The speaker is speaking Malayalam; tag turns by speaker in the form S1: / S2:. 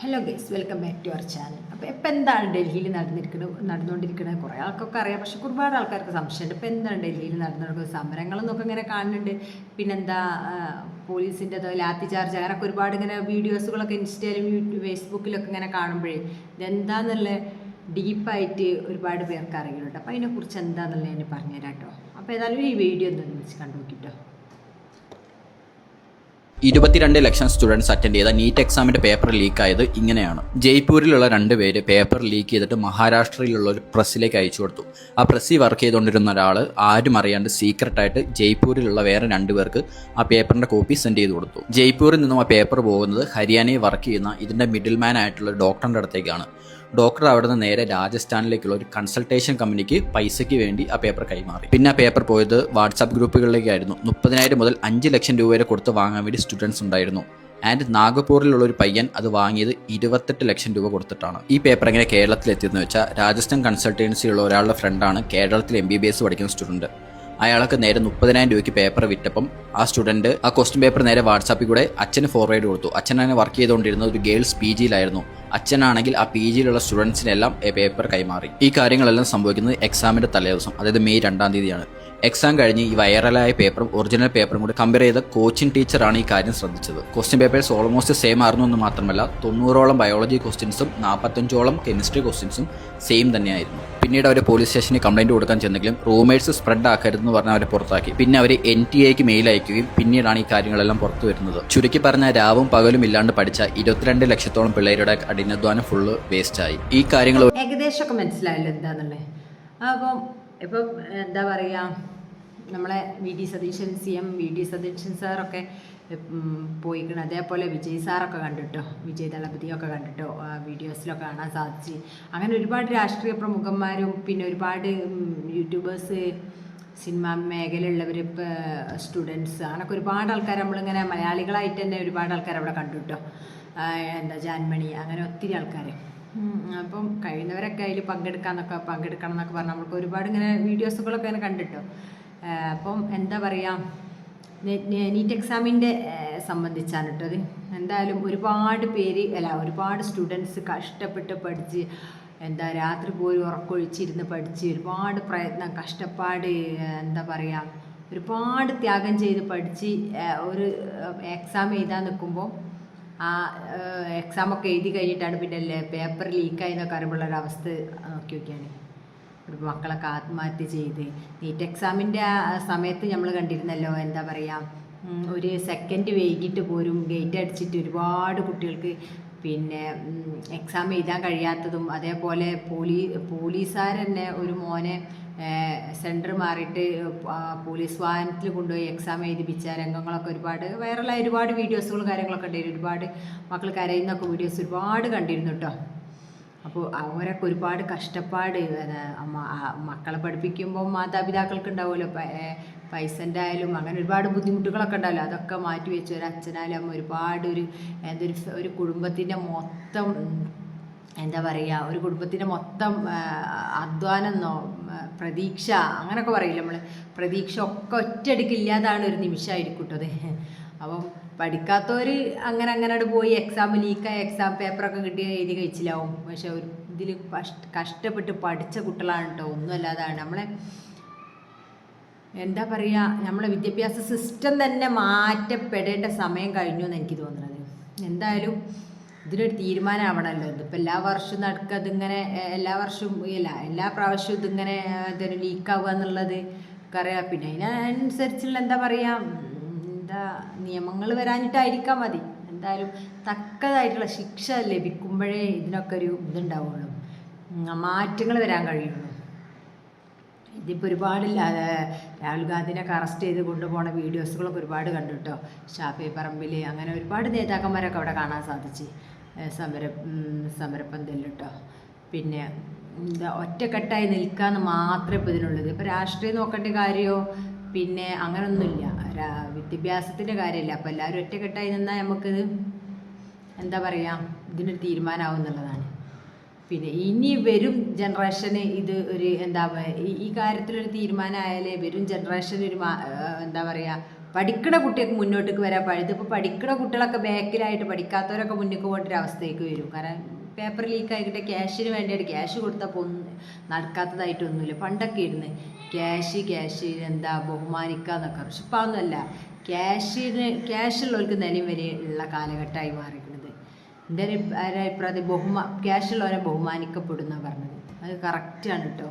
S1: Hello guys, welcome back to our channel. അപ്പോൾ ഇപ്പം എന്താണ് ഡൽഹിയിൽ നടന്നുകൊണ്ടിരിക്കുന്നത് കുറേ ആൾക്കൊക്കെ അറിയാം, പക്ഷെ ഒരുപാട് ആൾക്കാർക്ക് സംശയമുണ്ട്. ഇപ്പോൾ എന്താണ് ഡൽഹിയിൽ നടന്നുകൊണ്ടിരിക്കുന്നത്? സമരങ്ങളെന്നൊക്കെ ഇങ്ങനെ കാണുന്നുണ്ട്. പിന്നെന്താ പോലീസിൻ്റെതോ ലാത്തി ചാർജ് അങ്ങനെയൊക്കെ ഒരുപാട് ഇങ്ങനെ വീഡിയോസുകളൊക്കെ ഇൻസ്റ്റയിലും ഫേസ്ബുക്കിലൊക്കെ ഇങ്ങനെ കാണുമ്പോഴേ ഇതെന്താന്നുള്ള ഡീപ്പായിട്ട് ഒരുപാട് പേർക്ക് അറിയുന്നുണ്ട്. അപ്പോൾ അതിനെക്കുറിച്ച് എന്താണെന്നുള്ളത് ഞാൻ പറഞ്ഞുതരാം കേട്ടോ. അപ്പോൾ ഏതായാലും ഈ വീഡിയോ ഒന്ന് വിളിച്ച് കണ്ടു നോക്കിട്ടോ.
S2: 22 ലക്ഷം സ്റ്റുഡൻസ് അറ്റൻഡ് ചെയ്ത നീറ്റ് എക്സാമിന്റെ പേപ്പർ ലീക്കായത് ഇങ്ങനെയാണ്. ജയ്പൂരിലുള്ള 2 പേര് പേപ്പർ ലീക്ക് ചെയ്തിട്ട് മഹാരാഷ്ട്രയിലുള്ള ഒരു പ്രസ്സിലേക്ക് അയച്ചു കൊടുത്തു. ആ പ്രസ്സിൽ വർക്ക് ചെയ്തുകൊണ്ടിരുന്ന ഒരാൾ ആരും അറിയാണ്ട് സീക്രട്ടായിട്ട് ജയ്പൂരിലുള്ള വേറെ 2 പേർക്ക് ആ പേപ്പറിന്റെ കോപ്പി സെൻഡ് ചെയ്ത് കൊടുത്തു. ജയ്പൂരിൽ നിന്നും ആ പേപ്പർ പോകുന്നത് ഹരിയാനയിൽ വർക്ക് ചെയ്യുന്ന ഇതിന്റെ മിഡിൽ മാൻ ആയിട്ടുള്ള ഡോക്ടറിന്റെ അടുത്തേക്കാണ്. ഡോക്ടർ അവിടെ നിന്ന് നേരെ രാജസ്ഥാനിലേക്കുള്ള ഒരു കൺസൾട്ടേഷൻ കമ്പനിക്ക് പൈസയ്ക്ക് വേണ്ടി ആ പേപ്പർ കൈമാറി. പിന്നെ ആ പേപ്പർ പോയത് വാട്സാപ്പ് ഗ്രൂപ്പുകളിലേക്കായിരുന്നു. 30,000 മുതൽ 5 ലക്ഷം രൂപ വരെ കൊടുത്ത് വാങ്ങാൻ വേണ്ടി സ്റ്റുഡൻസ് ഉണ്ടായിരുന്നു. ആൻഡ് നാഗപൂരിലുള്ള ഒരു പയ്യൻ അത് വാങ്ങിയത് 28 ലക്ഷം രൂപ കൊടുത്തിട്ടാണ്. ഈ പേപ്പർ എങ്ങനെ കേരളത്തിൽ എത്തിയെന്ന് വെച്ചാൽ രാജസ്ഥാൻ കൺസൾട്ടൻസിയുള്ള ഒരാളുടെ ഫ്രണ്ടാണ് കേരളത്തിൽ MBBS പഠിക്കുന്ന സ്റ്റുഡൻറ്റ്. അയാൾക്ക് നേരെ 30,000 രൂപയ്ക്ക് പേപ്പർ വിറ്റപ്പം ആ സ്റ്റുഡൻറ്റ് ആ ക്വസ്റ്റ്യൻ പേപ്പർ നേരെ വാട്സാപ്പിൽ കൂടെ അച്ഛന് ഫോർവേഡ് കൊടുത്തു. അച്ഛനാണ് വർക്ക് ചെയ്തുകൊണ്ടിരുന്നത് ഒരു ഗേൾസ് PGയിലായിരുന്നു. അച്ഛനാണെങ്കിൽ ആ PGയിലുള്ള സ്റ്റുഡൻസിനെല്ലാം പേപ്പർ കൈമാറി. ഈ കാര്യങ്ങളെല്ലാം സംഭവിക്കുന്നത് എക്സാമിന്റെ തലേദിവസം, അതായത് മെയ് 2-ാം തീയതിയാണ്. എക്സാം കഴിഞ്ഞ് ഈ വൈറലായ പേപ്പറും ഒറിജിനൽ പേപ്പറും കൂടി കമ്പയർ ചെയ്ത കോച്ചിങ് ടീച്ചറാണ് ഈ കാര്യം ശ്രദ്ധിച്ചത്. ക്വസ്റ്റ്യൻ പേപ്പേഴ്സ് ഓൾമോസ്റ്റ് സെയിം ആയിരുന്നു എന്ന് മാത്രമല്ല 90ഓളം ബയോളജി ക്വസ്റ്റ്യൻസും 45ഓളം കെമിസ്ട്രി ക്വസ്റ്റ്യൻസും സെയിം തന്നെയായിരുന്നു. പിന്നീട് അവർ പോലീസ് സ്റ്റേഷനിൽ കംപ്ലൈൻറ്റ് കൊടുക്കാൻ ചെന്നെങ്കിലും റൂമേഴ്സ് സ്പ്രെഡ് ആക്കരുതെന്ന് പറഞ്ഞ് അവരെ പുറത്താക്കി. പിന്നെ അവർ NTAക്ക് മെയിൽ അയക്കുകയും പിന്നീടാണ് ഈ കാര്യങ്ങളെല്ലാം പുറത്തു വരുന്നത്. ചുരുക്കി പറഞ്ഞ രാവും പകലും ഇല്ലാണ്ട് പഠിച്ച 22 ലക്ഷത്തോളം പിള്ളേരുടെ കഠിനാധ്വാനം ഫുള്ള് വേസ്റ്റായി. ഈ കാര്യങ്ങൾ
S1: ഏകദേശമൊക്കെ മനസ്സിലായല്ലോ എന്താന്നുള്ളത്. അപ്പം ഇപ്പം എന്താ പറയുക, നമ്മളെ VD Satheesan CM VD Satheesan സാറൊക്കെ പോയിക്കണം. അതേപോലെ വിജയ് സാറൊക്കെ കണ്ടിട്ടോ, വിജയ് ദളപതിയൊക്കെ കണ്ടിട്ടോ വീഡിയോസിലൊക്കെ കാണാൻ സാധിച്ചു. അങ്ങനെ ഒരുപാട് രാഷ്ട്രീയ പ്രമുഖന്മാരും പിന്നെ ഒരുപാട് യൂട്യൂബേഴ്സ്, സിനിമാ മേഖലയിലുള്ളവർ, സ്റ്റുഡൻസ്, അങ്ങനൊക്കെ ഒരുപാട് ആൾക്കാർ നമ്മളിങ്ങനെ മലയാളികളായിട്ട് തന്നെ ഒരുപാട് ആൾക്കാർ അവിടെ കണ്ടു കേട്ടോ. എന്താ ജാൻമണി, അങ്ങനെ ഒത്തിരി ആൾക്കാർ. അപ്പം കഴിയുന്നവരൊക്കെ അതിൽ പങ്കെടുക്കണം എന്നൊക്കെ പറഞ്ഞാൽ നമ്മൾക്ക് ഒരുപാട് ഇങ്ങനെ വീഡിയോസുകളൊക്കെ ഇങ്ങനെ കണ്ടിട്ടോ. അപ്പം എന്താ പറയുക, നീറ്റ് എക്സാമിൻ്റെ സംബന്ധിച്ചാണ് കേട്ടോ അത്. എന്തായാലും ഒരുപാട് സ്റ്റുഡൻസ് കഷ്ടപ്പെട്ട് പഠിച്ച് രാത്രി പോയി ഉറക്കൊഴിച്ചിരുന്ന് പഠിച്ച് ഒരുപാട് പ്രയത്നം, കഷ്ടപ്പാട്, എന്താ പറയുക, ഒരുപാട് ത്യാഗം ചെയ്ത് പഠിച്ച് ഒരു എക്സാം എഴുതാൻ നിൽക്കുമ്പോൾ ആ എക്സാമൊക്കെ എഴുതി കഴിഞ്ഞിട്ടാണ് പിന്നെ പേപ്പർ ലീക്കായി എന്നൊക്കെ അറിയുമ്പോഴൊരവസ്ഥ നോക്കിയാണ്. ഒരു മക്കളൊക്കെ ആത്മഹത്യ ചെയ്ത് നീറ്റ് എക്സാമിൻ്റെ ആ സമയത്ത് നമ്മൾ കണ്ടിരുന്നല്ലോ, എന്താ പറയുക, ഒരു സെക്കൻഡ് വൈകിട്ട് പോലും ഗേറ്റ് അടിച്ചിട്ട് ഒരുപാട് കുട്ടികൾക്ക് പിന്നെ എക്സാം എഴുതാൻ കഴിയാത്തതും, അതേപോലെ പോലീസുകാർ തന്നെ ഒരു മോനെ സെൻറ്റർ മാറിയിട്ട് പോലീസ് വാഹനത്തിൽ കൊണ്ടുപോയി എക്സാം എഴുതിപ്പിച്ച രംഗങ്ങളൊക്കെ ഒരുപാട് വൈറലായ ഒരുപാട് വീഡിയോസുകളും കാര്യങ്ങളൊക്കെ ഉണ്ടായിരുന്നു. ഒരുപാട് മക്കൾ കരയുന്നൊക്കെ വീഡിയോസ് ഒരുപാട് കണ്ടിരുന്നു കേട്ടോ. അപ്പോൾ അവരൊക്കെ ഒരുപാട് കഷ്ടപ്പാട്, മക്കളെ പഠിപ്പിക്കുമ്പോൾ മാതാപിതാക്കൾക്ക് ഉണ്ടാവുമല്ലോ പൈസൻ്റെ ആയാലും അങ്ങനെ ഒരുപാട് ബുദ്ധിമുട്ടുകളൊക്കെ ഉണ്ടാവില്ല. അതൊക്കെ മാറ്റി വെച്ച് ഒരു അച്ഛനായാലും അമ്മ ഒരുപാട് ഒരു കുടുംബത്തിൻ്റെ മൊത്തം എന്താ പറയുക, ഒരു കുടുംബത്തിൻ്റെ മൊത്തം അധ്വാനം, പ്രതീക്ഷ അങ്ങനെയൊക്കെ പറയില്ല നമ്മൾ, പ്രതീക്ഷ ഒക്കെ ഒറ്റയടിക്ക് ഇല്ലാതാണ് ഒരു നിമിഷമായിരിക്കും കേട്ടോ അത്. അപ്പം പഠിക്കാത്തവർ അങ്ങനെ പോയി എക്സാം ലീക്കായ എക്സാം പേപ്പറൊക്കെ കിട്ടി എഴുതി കഴിച്ചില്ലാവും. പക്ഷെ ഇതിൽ കഷ്ടപ്പെട്ട് പഠിച്ച കുട്ടികളാണ് കേട്ടോ, ഒന്നുമല്ലാതാണ്. എന്താ പറയുക, നമ്മളെ വിദ്യാഭ്യാസ സിസ്റ്റം തന്നെ മാറ്റപ്പെടേണ്ട സമയം കഴിഞ്ഞു എന്ന് എനിക്ക് തോന്നുന്നത്. എന്തായാലും ഇതിനൊരു തീരുമാനമാവണമല്ലോ. ഇതിപ്പോൾ എല്ലാ വർഷവും അതിങ്ങനെ എല്ലാ പ്രാവശ്യവും ഇതിങ്ങനെ ലീക്കാവുക എന്നുള്ളത് അറിയാം. പിന്നെ അതിനനുസരിച്ചുള്ള എന്താ പറയുക, നിയമങ്ങൾ വരാനിട്ടായിരിക്കാം മതി. എന്തായാലും തക്കതായിട്ടുള്ള ശിക്ഷ ലഭിക്കുമ്പോഴേ ഇതിനൊക്കെ ഒരു ഇതുണ്ടാവുള്ളൂ, മാറ്റങ്ങൾ വരാൻ കഴിയുള്ളൂ. ഇതിപ്പോൾ ഒരുപാടില്ലാതെ രാഹുൽ ഗാന്ധിനൊക്കെ അറസ്റ്റ് ചെയ്ത് കൊണ്ടുപോകുന്ന വീഡിയോസുകളൊക്കെ ഒരുപാട് കണ്ടു കേട്ടോ. ഷാഫി പറമ്പിൽ അങ്ങനെ ഒരുപാട് നേതാക്കന്മാരൊക്കെ അവിടെ കാണാൻ സാധിച്ച് സമരപ്പന്തലിൽ കേട്ടോ. പിന്നെ ഒറ്റക്കെട്ടായി നിൽക്കാമെന്ന് മാത്രമേ ഇപ്പോൾ ഇതിനുള്ളത്. ഇപ്പോൾ രാഷ്ട്രീയം നോക്കേണ്ട കാര്യമോ പിന്നെ അങ്ങനൊന്നുമില്ല, വിദ്യാഭ്യാസത്തിൻ്റെ കാര്യമില്ല. അപ്പോൾ എല്ലാവരും ഒറ്റക്കെട്ടായി നിന്നാൽ നമുക്കിത് എന്താ പറയുക, ഇതിനൊരു തീരുമാനമാവും എന്നുള്ളതാണ്. പിന്നെ ഇനി വരും ജനറേഷന് ഇത് ഒരു ഈ കാര്യത്തിലൊരു തീരുമാനമായാലേ വരും ജനറേഷൻ എന്താ പറയുക, പഠിക്കുന്ന കുട്ടികൾക്ക് മുന്നോട്ടേക്ക് വരാൻ പഴുത്. ഇപ്പോൾ പഠിക്കുന്ന കുട്ടികളൊക്കെ ബാക്കിലായിട്ട് പഠിക്കാത്തവരൊക്കെ മുന്നിലേക്ക് പോകേണ്ട അവസ്ഥയ്ക്ക് വരും. കാരണം പേപ്പർ ലീക്ക് ആയിക്കിട്ടെ ക്യാഷിന് വേണ്ടിയിട്ട് ക്യാഷ് കൊടുത്തപ്പോൾ ഒന്നും നടക്കാത്തതായിട്ടൊന്നുമില്ല. പണ്ടൊക്കെ ഇരുന്ന് ക്യാഷ് എന്താ ബഹുമാനിക്കുക എന്നൊക്കെ. പക്ഷെ ഇപ്പം അതൊന്നുമല്ല. ക്യാഷുള്ളവർക്ക് നിലയും വരെ ഉള്ള കാലഘട്ടമായി മാറിയിരിക്കുന്നത്. എൻ്റെ ഒരു അഭിപ്രായത്തിൽ ക്യാഷുള്ളവരെ ബഹുമാനിക്കപ്പെടുന്ന പറഞ്ഞത് അത് കറക്റ്റാണ് കേട്ടോ.